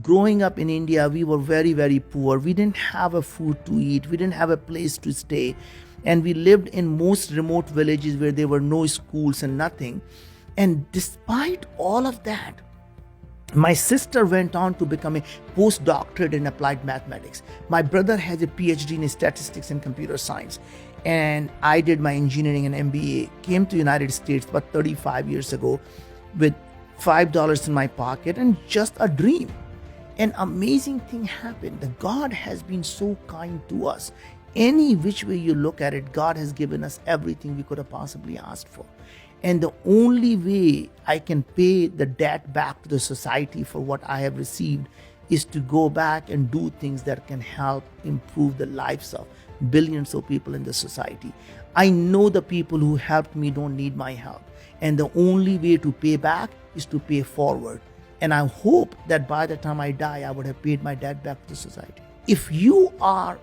growing up in India, we were very, very poor. We didn't have a food to eat. We didn't have a place to stay. And we lived in most remote villages where there were no schools and nothing. And despite all of that, my sister went on to become a postdoctorate in applied mathematics. My brother has a PhD in statistics and computer science. And I did my engineering and MBA, came to the United States about 35 years ago with $5 in my pocket and just a dream. An amazing thing happened. The God has been so kind to us. Any which way you look at it, God has given us everything we could have possibly asked for. And the only way I can pay the debt back to the society for what I have received is to go back and do things that can help improve the lives of billions of people in the society. I know the people who helped me don't need my help. And the only way to pay back is to pay forward. And I hope that by the time I die, I would have paid my debt back to the society. If you are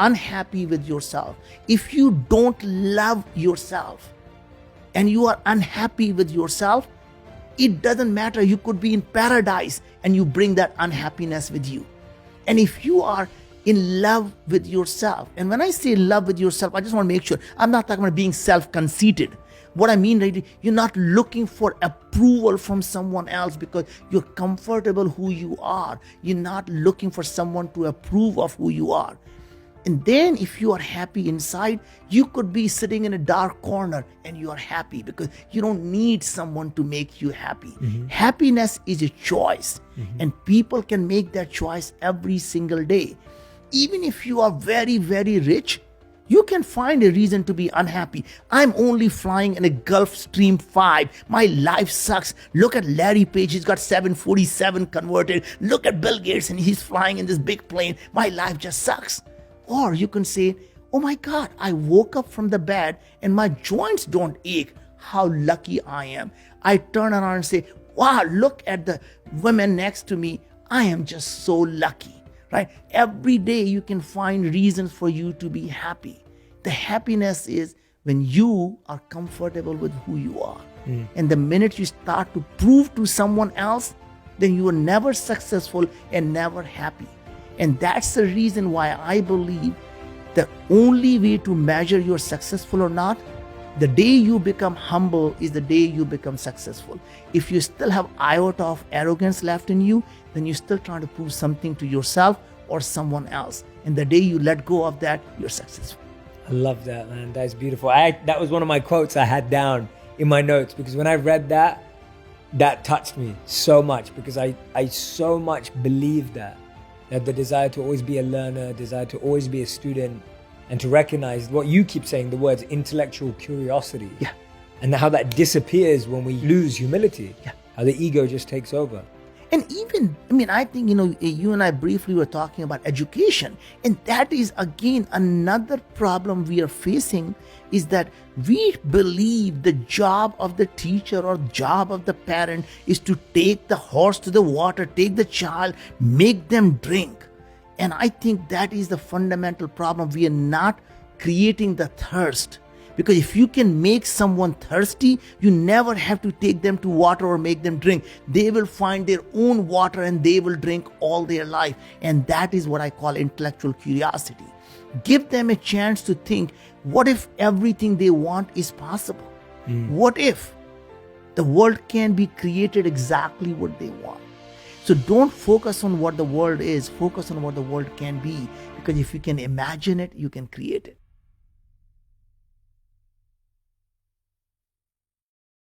unhappy with yourself, if you don't love yourself, and you are unhappy with yourself, it doesn't matter. You could be in paradise and you bring that unhappiness with you. And if you are in love with yourself, and when I say love with yourself, I just want to make sure I'm not talking about being self-conceited. What I mean, right, you're not looking for approval from someone else because you're comfortable who you are. You're not looking for someone to approve of who you are. And then if you are happy inside, you could be sitting in a dark corner and you are happy because you don't need someone to make you happy. Mm-hmm. Happiness is a choice, and people can make that choice every single day. Even if you are very, very rich, you can find a reason to be unhappy. I'm only flying in a Gulfstream 5. My life sucks. Look at Larry Page. He's got 747 converted. Look at Bill Gates and he's flying in this big plane. My life just sucks. Or you can say, oh my God, I woke up from the bed and my joints don't ache. How lucky I am. I turn around and say, wow, look at the women next to me. I am just so lucky, right? Every day you can find reasons for you to be happy. The happiness is when you are comfortable with who you are. And the minute you start to prove to someone else, then you are never successful and never happy. And that's the reason why I believe the only way to measure you're successful or not, the day you become humble is the day you become successful. If you still have iota of arrogance left in you, then you're still trying to prove something to yourself or someone else. And the day you let go of that, you're successful. I love that, man. That's beautiful. That was one of my quotes I had down in my notes because when I read that, that touched me so much because I so much believe that the desire to always be a learner, desire to always be a student, and to recognize what you keep saying, the words intellectual curiosity. Yeah. And how that disappears when we lose humility. Yeah. How the ego just takes over. And even, I think, you and I briefly were talking about education. And that is, again, another problem we are facing is that we believe the job of the teacher or job of the parent is to take the horse to the water, take the child, make them drink. And I think that is the fundamental problem. We are not creating the thirst. Because if you can make someone thirsty, you never have to take them to water or make them drink. They will find their own water and they will drink all their life. And that is what I call intellectual curiosity. Give them a chance to think, what if everything they want is possible? What if the world can be created exactly what they want? So don't focus on what the world is, focus on what the world can be. Because if you can imagine it, you can create it.